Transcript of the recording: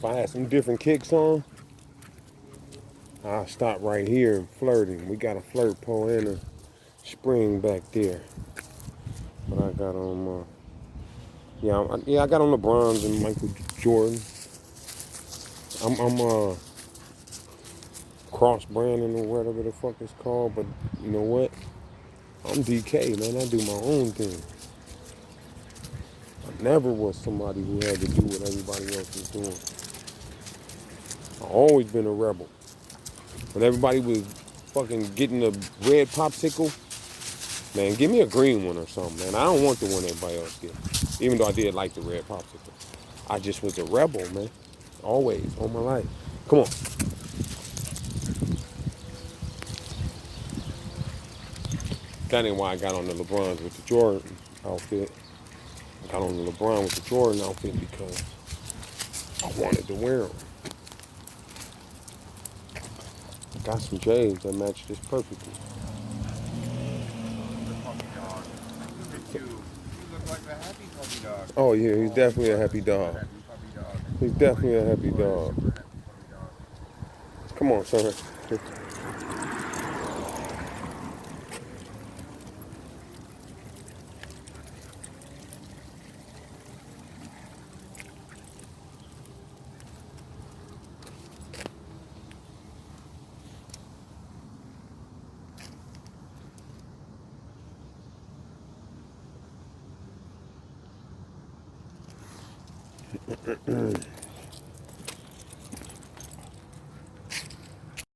If I had some different kicks on, I'll stop right here and flirting. We got a flirt pole and a spring back there. But I got on I got on LeBrons and Michael Jordan. I'm cross branding or whatever the fuck it's called, but you know what? I'm DK, man. I do my own thing. I never was somebody who had to do what everybody else was doing. I always been a rebel. When everybody was fucking getting a red popsicle, man, give me a green one or something, man. I don't want the one everybody else gets. Even though I did like the red popsicle. I just was a rebel, man. Always, all my life. Come on. That ain't why I got on the LeBrons with the Jordan outfit. I got on the LeBron with the Jordan outfit because I wanted to wear them. Got some J's that match this perfectly. The puppy dog. Look at you. You look like a happy puppy dog. Oh yeah, he's Oh, definitely you a are a happy super dog. happy puppy dog. He's Oh definitely a yeah, happy you are a dog. super happy puppy dog. Come on, son.